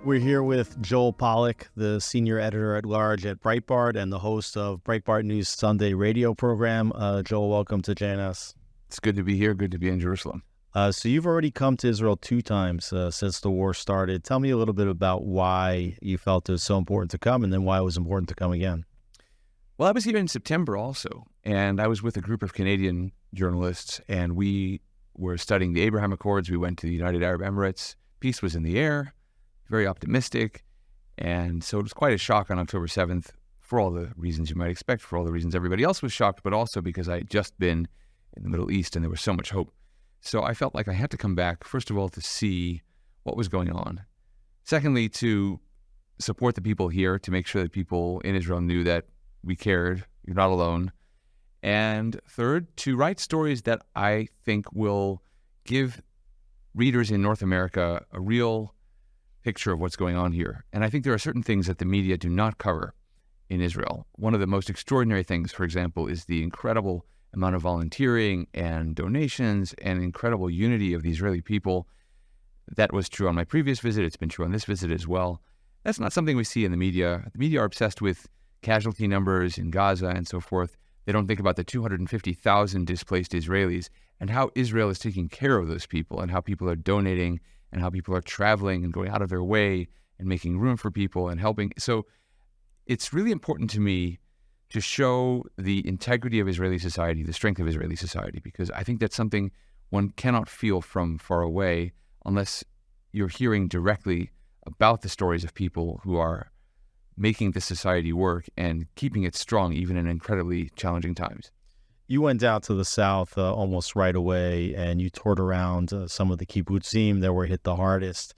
We're here with Joel Pollak, the senior editor-at-large at Breitbart and the host of Breitbart News Sunday radio program. Joel, welcome to JNS. It's good to be here. Good to be in Jerusalem. So you've already come to Israel 2 times since the war started. Tell me a little bit about why you felt it was so important to come and then why it was important to come again. Well, I was here in September also, and I was with a group of Canadian journalists, and we were studying the Abraham Accords. We went to the United Arab Emirates. Peace was in the air, very optimistic, and so it was quite a shock on October 7th for all the reasons you might expect, for all the reasons everybody else was shocked, but also because I had just been in the Middle East and there was so much hope. So I felt like I had to come back, first of all, to see what was going on. Secondly, to support the people here, to make sure that people in Israel knew that we cared, you're not alone. And third, to write stories that I think will give readers in North America a real picture of what's going on here. And I think there are certain things that the media do not cover in Israel. One of the most extraordinary things, for example, is the incredible amount of volunteering and donations and incredible unity of the Israeli people. That was true on my previous visit. It's been true on this visit as well. That's not something we see in the media. The media are obsessed with casualty numbers in Gaza and so forth. They don't think about the 250,000 displaced Israelis and how Israel is taking care of those people and how people are donating and how people are traveling and going out of their way and making room for people and helping. So it's really important to me to show the integrity of Israeli society, the strength of Israeli society, because I think that's something one cannot feel from far away unless you're hearing directly about the stories of people who are making the society work and keeping it strong even in incredibly challenging times. You went down to the south almost right away, and you toured around some of the kibbutzim that were hit the hardest.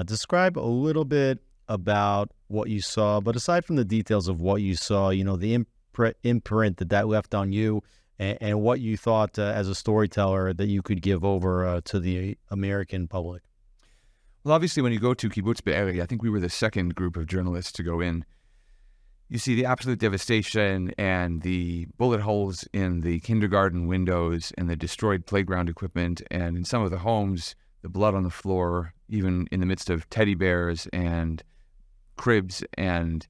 Describe a little bit about what you saw, but aside from the details of what you saw, you know, the imprint that left on you and what you thought as a storyteller that you could give over to the American public. Well, obviously, when you go to Kibbutz Be'eri, I think we were the second group of journalists to go in. You see the absolute devastation and the bullet holes in the kindergarten windows and the destroyed playground equipment, and in some of the homes, the blood on the floor, even in the midst of teddy bears and cribs and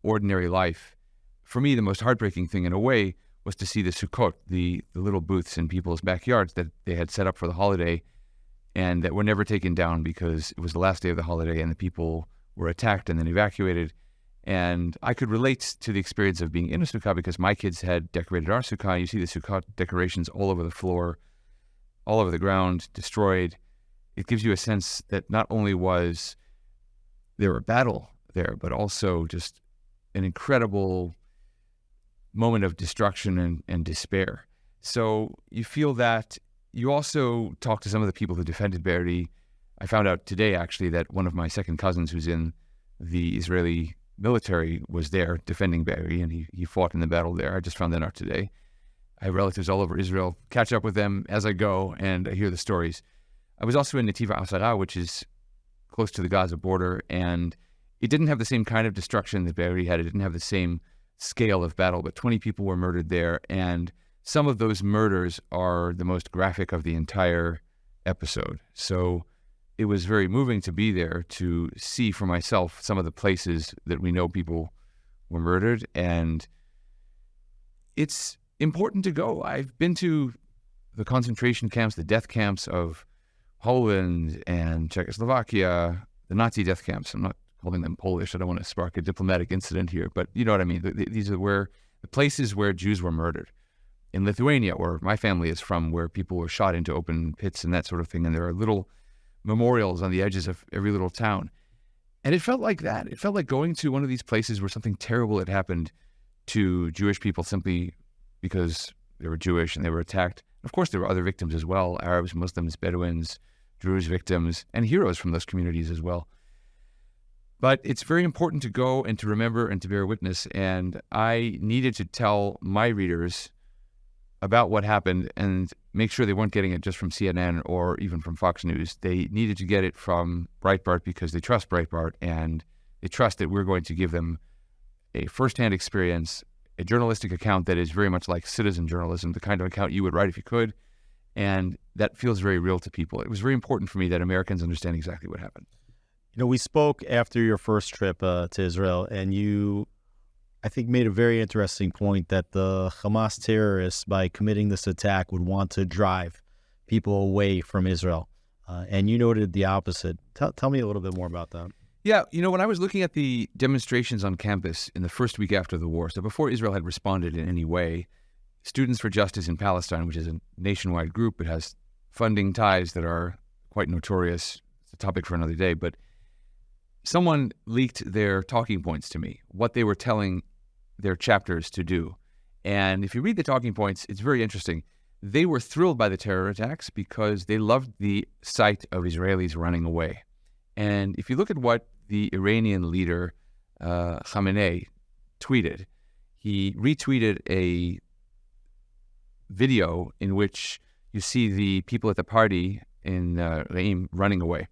ordinary life. For me, the most heartbreaking thing in a way was to see the sukkot, the little booths in people's backyards that they had set up for the holiday and that were never taken down because it was the last day of the holiday and the people were attacked and then evacuated. And I could relate to the experience of being in a sukkah because my kids had decorated our sukkah. You see the sukkah decorations all over the floor, all over the ground, destroyed. It gives you a sense that not only was there a battle there, but also just an incredible moment of destruction and despair. So you feel that. You also talk to some of the people who defended Be'eri. I found out today, actually, that one of my second cousins who's in the Israeli military was there defending Be'eri, and he fought in the battle there. I just found that out today. I have relatives all over Israel, catch up with them as I go, and I hear the stories. I was also in Netiv HaAsara, which is close to the Gaza border, and it didn't have the same kind of destruction that Be'eri had. It didn't have the same scale of battle, but 20 people were murdered there, and some of those murders are the most graphic of the entire episode. So it was very moving to be there to see for myself some of the places that we know people were murdered. And it's important to go. I've been to the concentration camps, the death camps of Poland and Czechoslovakia, the Nazi death camps. I'm not calling them Polish. I don't want to spark a diplomatic incident here, but you know what I mean. These are the places where Jews were murdered. In Lithuania, where my family is from, where people were shot into open pits and that sort of thing. And there are little memorials on the edges of every little town. And it felt like that. It felt like going to one of these places where something terrible had happened to Jewish people simply because they were Jewish and they were attacked. Of course, there were other victims as well, Arabs, Muslims, Bedouins, Druze victims, and heroes from those communities as well. But it's very important to go and to remember and to bear witness. And I needed to tell my readers about what happened and make sure they weren't getting it just from CNN or even from Fox News. They needed to get it from Breitbart because they trust Breitbart and they trust that we're going to give them a firsthand experience, a journalistic account that is very much like citizen journalism, the kind of account you would write if you could, and that feels very real to people. It was very important for me that Americans understand exactly what happened. We spoke after your first trip to Israel, and you, I think, made a very interesting point that the Hamas terrorists, by committing this attack, would want to drive people away from Israel. And you noted the opposite. Tell me a little bit more about that. Yeah, when I was looking at the demonstrations on campus in the first week after the war, so before Israel had responded in any way, Students for Justice in Palestine, which is a nationwide group, it has funding ties that are quite notorious. It's a topic for another day, but someone leaked their talking points to me, what they were telling their chapters to do. And if you read the talking points, it's very interesting. They were thrilled by the terror attacks because they loved the sight of Israelis running away. And if you look at what the Iranian leader, Khamenei, tweeted, he retweeted a video in which you see the people at the party in Reim running away.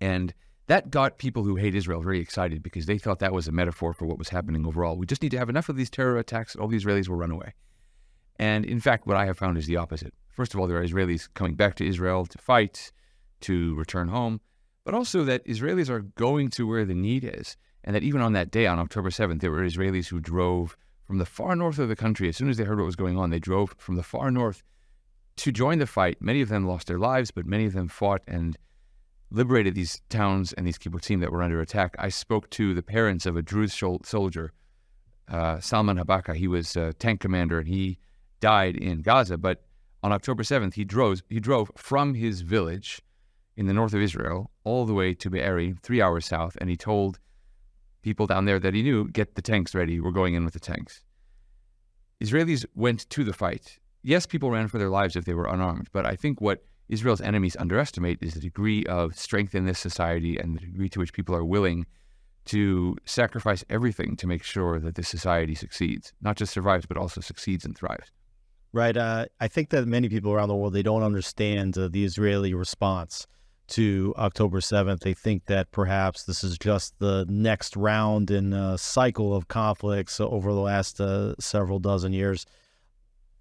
And that got people who hate Israel very excited because they thought that was a metaphor for what was happening overall. We just need to have enough of these terror attacks and all the Israelis will run away. And in fact, what I have found is the opposite. First of all, there are Israelis coming back to Israel to fight, to return home, but also that Israelis are going to where the need is. And that even on that day, on October 7th, there were Israelis who drove from the far north of the country. As soon as they heard what was going on, they drove from the far north to join the fight. Many of them lost their lives, but many of them fought and liberated these towns and these kibbutzim that were under attack. I spoke to the parents of a Druze soldier, Salman Habaka. He was a tank commander, and he died in Gaza. But on October 7th, he drove from his village in the north of Israel all the way to Be'eri, 3 hours south, and he told people down there that he knew, get the tanks ready, we're going in with the tanks. Israelis went to the fight. Yes, people ran for their lives if they were unarmed, but I think what Israel's enemies underestimate is the degree of strength in this society and the degree to which people are willing to sacrifice everything to make sure that this society succeeds, not just survives, but also succeeds and thrives. Right. I think that many people around the world, they don't understand the Israeli response to October 7th. They think that perhaps this is just the next round in a cycle of conflicts over the last several dozen years.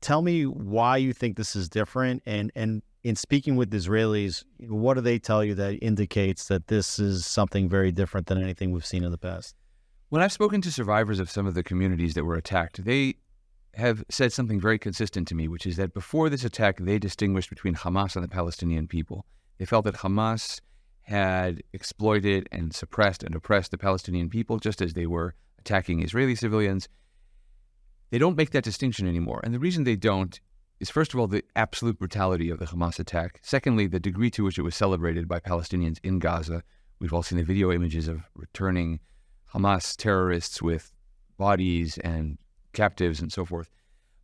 Tell me why you think this is different, and in speaking with Israelis, what do they tell you that indicates that this is something very different than anything we've seen in the past? When I've spoken to survivors of some of the communities that were attacked, they have said something very consistent to me, which is that before this attack, they distinguished between Hamas and the Palestinian people. They felt that Hamas had exploited and suppressed and oppressed the Palestinian people just as they were attacking Israeli civilians. They don't make that distinction anymore. And the reason they don't is, first of all, the absolute brutality of the Hamas attack. Secondly, the degree to which it was celebrated by Palestinians in Gaza. We've all seen the video images of returning Hamas terrorists with bodies and captives and so forth.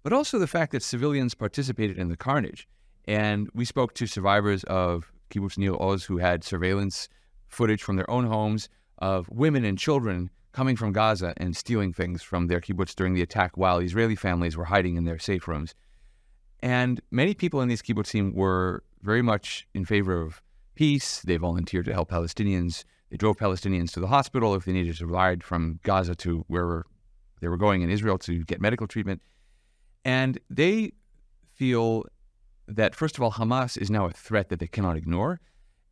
But also the fact that civilians participated in the carnage. And we spoke to survivors of Kibbutz Nir Oz who had surveillance footage from their own homes of women and children coming from Gaza and stealing things from their kibbutz during the attack while Israeli families were hiding in their safe rooms. And many people in these kibbutzim were very much in favor of peace. They volunteered to help Palestinians. They drove Palestinians to the hospital if they needed to ride from Gaza to wherever they were going in Israel to get medical treatment. And they feel that, first of all, Hamas is now a threat that they cannot ignore.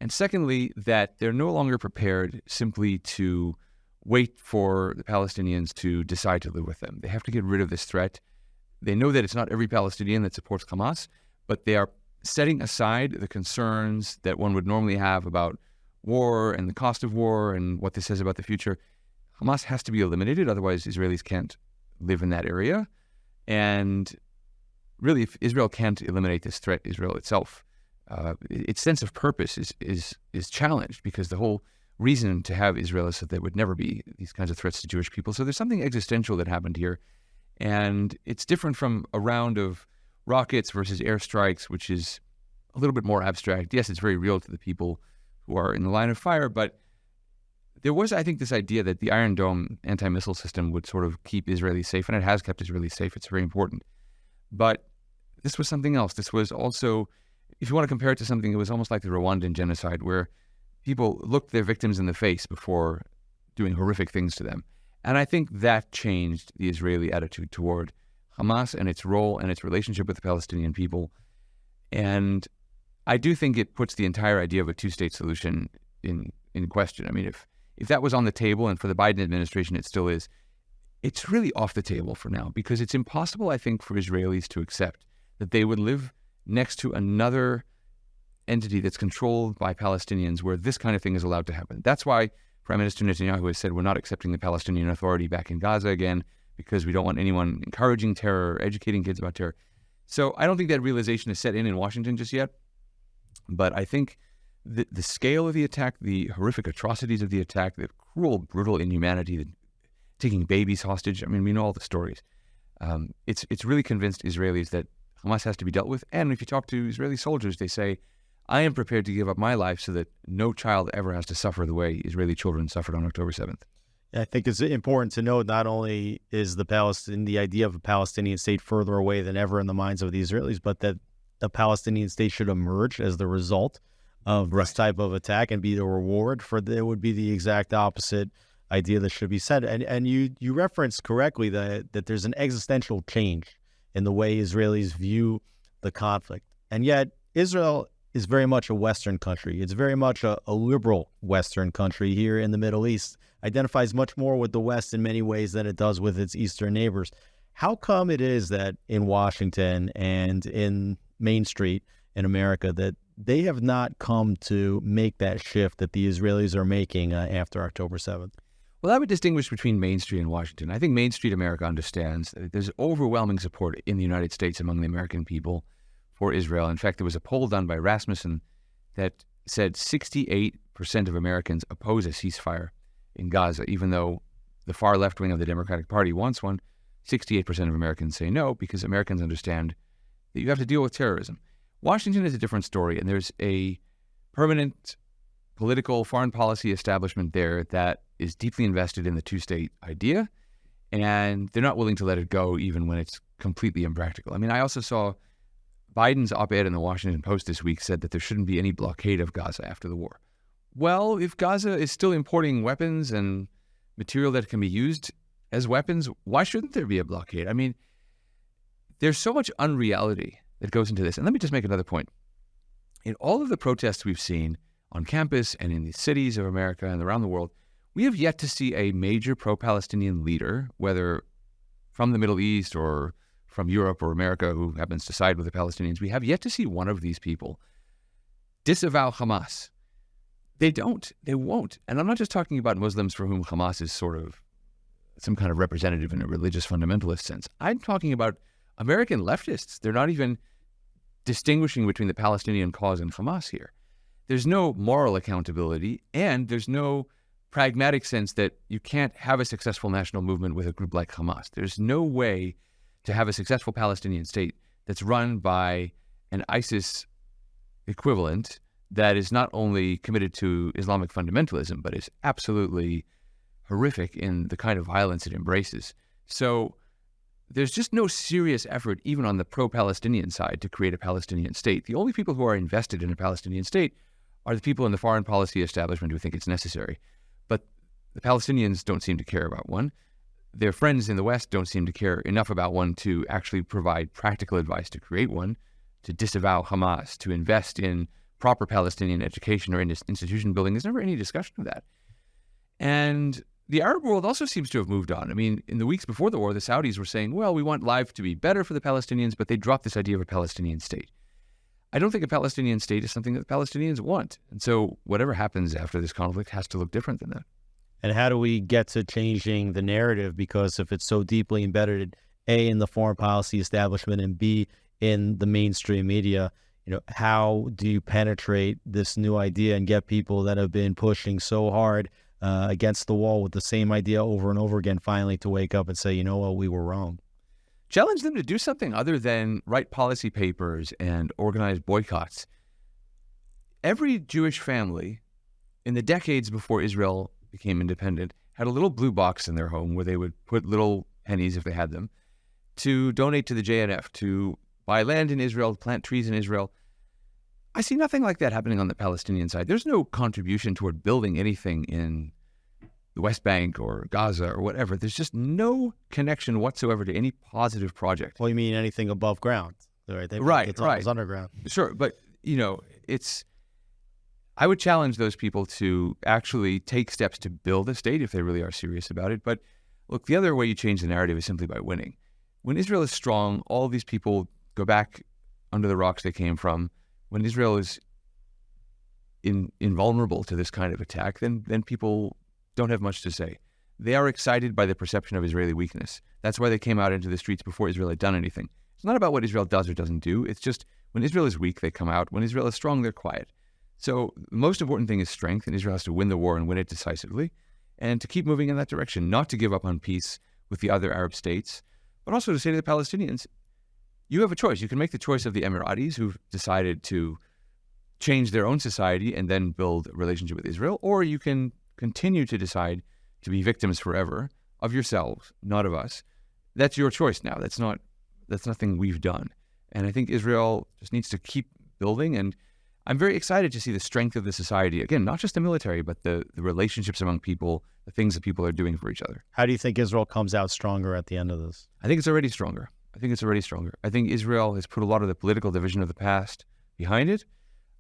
And secondly, that they're no longer prepared simply to wait for the Palestinians to decide to live with them. They have to get rid of this threat. They know that it's not every Palestinian that supports Hamas, but they are setting aside the concerns that one would normally have about war and the cost of war and what this says about the future. Hamas has to be eliminated, otherwise Israelis can't live in that area. And really, if Israel can't eliminate this threat, Israel itself, its sense of purpose is challenged, because the whole reason to have Israel is that there would never be these kinds of threats to Jewish people. So there's something existential that happened here. And it's different from a round of rockets versus airstrikes, which is a little bit more abstract. Yes, it's very real to the people who are in the line of fire, but there was, I think, this idea that the Iron Dome anti-missile system would sort of keep Israelis safe, and it has kept Israelis safe. It's very important. But this was something else. This was also, if you want to compare it to something, it was almost like the Rwandan genocide, where people looked their victims in the face before doing horrific things to them. And I think that changed the Israeli attitude toward Hamas and its role and its relationship with the Palestinian people. And I do think it puts the entire idea of a two-state solution in in question. I mean, if that was on the table, and for the Biden administration it still is, it's really off the table for now, because it's impossible, I think, for Israelis to accept that they would live next to another entity that's controlled by Palestinians where this kind of thing is allowed to happen. That's why Prime Minister Netanyahu has said we're not accepting the Palestinian Authority back in Gaza again, because we don't want anyone encouraging terror, educating kids about terror. So I don't think that realization is set in Washington just yet. But I think the scale of the attack, the horrific atrocities of the attack, the cruel, brutal inhumanity, the taking babies hostage, I mean, we know all the stories. It's really convinced Israelis that Hamas has to be dealt with. And if you talk to Israeli soldiers, they say, I am prepared to give up my life so that no child ever has to suffer the way Israeli children suffered on October 7th. I think it's important to note not only is the idea of a Palestinian state further away than ever in the minds of the Israelis, but that a Palestinian state should emerge as the result of this type of attack and be the reward for it would be the exact opposite idea that should be said. And you referenced correctly that there's an existential change in the way Israelis view the conflict. And yet Israel is very much a Western country. It's very much a liberal Western country here in the Middle East, identifies much more with the West in many ways than it does with its Eastern neighbors. How come it is that in Washington and in Main Street in America that they have not come to make that shift that the Israelis are making after October 7th? Well, I would distinguish between Main Street and Washington. I think Main Street America understands that there's overwhelming support in the United States among the American people for Israel. In fact, there was a poll done by Rasmussen that said 68% of Americans oppose a ceasefire in Gaza, even though the far left wing of the Democratic Party wants one. 68% of Americans say no, because Americans understand that you have to deal with terrorism. Washington is a different story, and there's a permanent political foreign policy establishment there that is deeply invested in the two-state idea, and they're not willing to let it go even when it's completely impractical. I mean, I also saw Biden's op-ed in the Washington Post this week said that there shouldn't be any blockade of Gaza after the war. Well, if Gaza is still importing weapons and material that can be used as weapons, why shouldn't there be a blockade? I mean, there's so much unreality that goes into this. And let me just make another point. In all of the protests we've seen on campus and in the cities of America and around the world, we have yet to see a major pro-Palestinian leader, whether from the Middle East or from Europe or America, who happens to side with the Palestinians. We have yet to see one of these people disavow Hamas. They don't. They won't. And I'm not just talking about Muslims for whom Hamas is sort of some kind of representative in a religious fundamentalist sense. I'm talking about American leftists. They're not even distinguishing between the Palestinian cause and Hamas here. There's no moral accountability, and there's no pragmatic sense that you can't have a successful national movement with a group like Hamas. There's no way to have a successful Palestinian state that's run by an ISIS equivalent that is not only committed to Islamic fundamentalism, but is absolutely horrific in the kind of violence it embraces. So there's just no serious effort, even on the pro-Palestinian side, to create a Palestinian state. The only people who are invested in a Palestinian state are the people in the foreign policy establishment who think it's necessary. But the Palestinians don't seem to care about one. Their friends in the West don't seem to care enough about one to actually provide practical advice to create one, to disavow Hamas, to invest in proper Palestinian education or institution building. There's never any discussion of that. And the Arab world also seems to have moved on. I mean, in the weeks before the war, the Saudis were saying, well, we want life to be better for the Palestinians, but they dropped this idea of a Palestinian state. I don't think a Palestinian state is something that the Palestinians want. And so whatever happens after this conflict has to look different than that. And how do we get to changing the narrative? Because if it's so deeply embedded, A, in the foreign policy establishment, and B, in the mainstream media, how do you penetrate this new idea and get people that have been pushing so hard against the wall with the same idea over and over again finally to wake up and say, you know what, we were wrong? Challenge them to do something other than write policy papers and organize boycotts. Every Jewish family in the decades before Israel became independent had a little blue box in their home where they would put little pennies, if they had them, to donate to the JNF, to buy land in Israel, plant trees in Israel. I see nothing like that happening on the Palestinian side. There's no contribution toward building anything in the West Bank or Gaza or whatever. There's just no connection whatsoever to any positive project. Well, you mean anything above ground, right? Right. It's underground. Sure, but I I would challenge those people to actually take steps to build a state if they really are serious about it. But look, the other way you change the narrative is simply by winning. When Israel is strong, all these people go back under the rocks they came from. When Israel is invulnerable to this kind of attack, then people don't have much to say. They are excited by the perception of Israeli weakness. That's why they came out into the streets before Israel had done anything. It's not about what Israel does or doesn't do. It's just when Israel is weak, they come out. When Israel is strong, they're quiet. So the most important thing is strength, and Israel has to win the war and win it decisively, and to keep moving in that direction, not to give up on peace with the other Arab states, but also to say to the Palestinians, you have a choice. You can make the choice of the Emiratis, who've decided to change their own society and then build a relationship with Israel, or you can continue to decide to be victims forever of yourselves, not of us. That's your choice now. That's nothing we've done. And I think Israel just needs to keep building, and I'm very excited to see the strength of the society. Again, not just the military, but the relationships among people, the things that people are doing for each other. How do you think Israel comes out stronger at the end of this? I think it's already stronger. I think Israel has put a lot of the political division of the past behind it.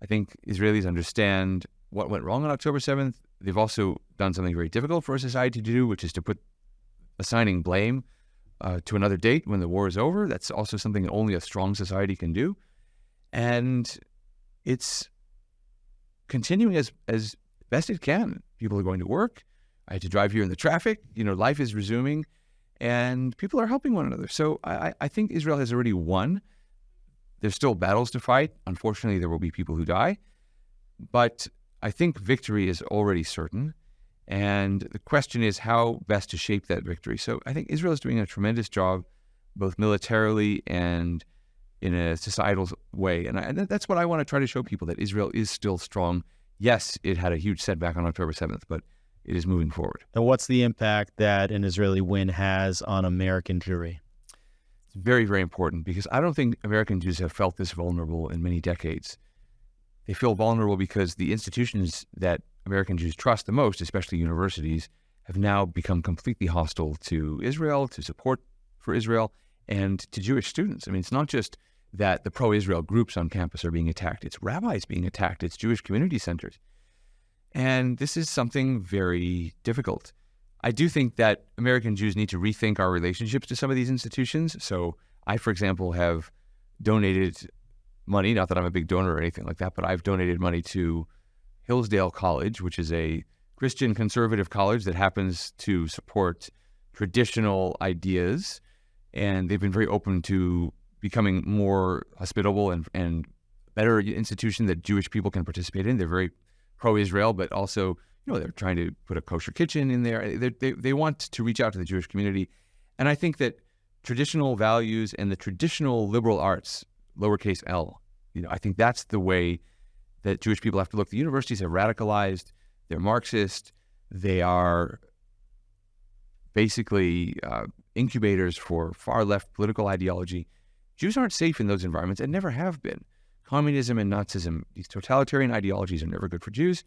I think Israelis understand what went wrong on October 7th. They've also done something very difficult for a society to do, which is to put assigning blame to another date when the war is over. That's also something that only a strong society can do. And it's continuing as best it can. People are going to work. I had to drive here in the traffic. Life is resuming, and people are helping one another. So I think Israel has already won. There's still battles to fight. Unfortunately, there will be people who die. But I think victory is already certain. And the question is how best to shape that victory. So I think Israel is doing a tremendous job, both militarily and in a societal way. And that's what I want to try to show people, that Israel is still strong. Yes, it had a huge setback on October 7th, but it is moving forward. And what's the impact that an Israeli win has on American Jewry? It's very, very important, because I don't think American Jews have felt this vulnerable in many decades. They feel vulnerable because the institutions that American Jews trust the most, especially universities, have now become completely hostile to Israel, to support for Israel, and to Jewish students. I mean, it's not just that the pro-Israel groups on campus are being attacked. It's rabbis being attacked. It's Jewish community centers. And this is something very difficult. I do think that American Jews need to rethink our relationships to some of these institutions. So I, for example, have donated money, not that I'm a big donor or anything like that, but I've donated money to Hillsdale College, which is a Christian conservative college that happens to support traditional ideas. And they've been very open to becoming more hospitable and better institution that Jewish people can participate in. They're very pro-Israel, but also, they're trying to put a kosher kitchen in there. They want to reach out to the Jewish community. And I think that traditional values and the traditional liberal arts, lowercase l, I think that's the way that Jewish people have to look. The universities have radicalized. They're Marxist. They are basically incubators for far-left political ideology. Jews aren't safe in those environments and never have been. Communism and Nazism, these totalitarian ideologies are never good for Jews.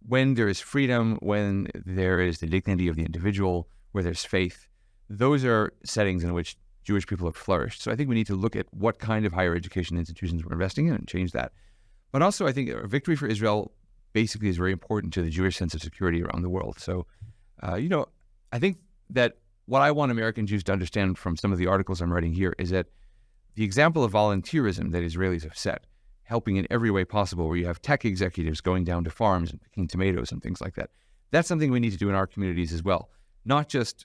When there is freedom, when there is the dignity of the individual, where there's faith, those are settings in which Jewish people have flourished. So I think we need to look at what kind of higher education institutions we're investing in and change that. But also I think a victory for Israel basically is very important to the Jewish sense of security around the world. So, I think that what I want American Jews to understand from some of the articles I'm writing here is that the example of volunteerism that Israelis have set, helping in every way possible, where you have tech executives going down to farms and picking tomatoes and things like that, that's something we need to do in our communities as well. Not just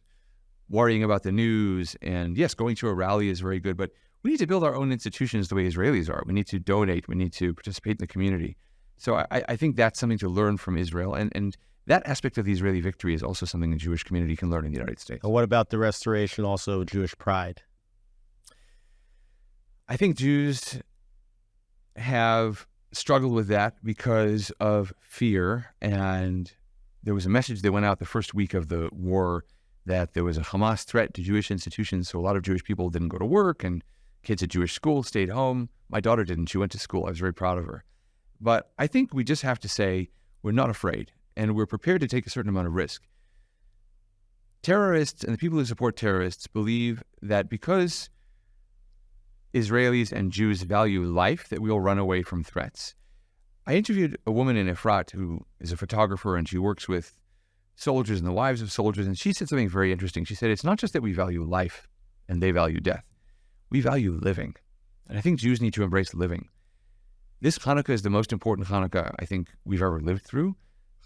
worrying about the news, and yes, going to a rally is very good, but we need to build our own institutions the way Israelis are. We need to donate. We need to participate in the community. So I think that's something to learn from Israel. And that aspect of the Israeli victory is also something the Jewish community can learn in the United States. And what about the restoration, also Jewish pride? I think Jews have struggled with that because of fear. And there was a message that went out the first week of the war that there was a Hamas threat to Jewish institutions. So a lot of Jewish people didn't go to work, and kids at Jewish schools stayed home. My daughter didn't. She went to school. I was very proud of her. But I think we just have to say we're not afraid, and we're prepared to take a certain amount of risk. Terrorists and the people who support terrorists believe that because Israelis and Jews value life, that we'll run away from threats. I interviewed a woman in Efrat who is a photographer, and she works with soldiers and the wives of soldiers, and she said something very interesting. She said, it's not just that we value life and they value death. We value living. And I think Jews need to embrace living. This Hanukkah is the most important Hanukkah I think we've ever lived through.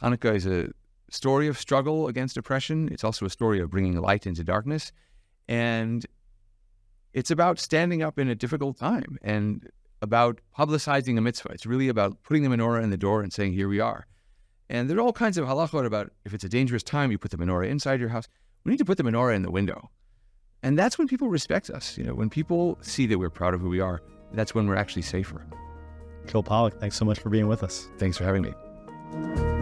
Hanukkah is a story of struggle against oppression. It's also a story of bringing light into darkness. And it's about standing up in a difficult time and about publicizing a mitzvah. It's really about putting the menorah in the door and saying, here we are. And there are all kinds of halachot about if it's a dangerous time, you put the menorah inside your house. We need to put the menorah in the window. And that's when people respect us. When people see that we're proud of who we are, that's when we're actually safer. Pollak, thanks so much for being with us. Thanks for having me.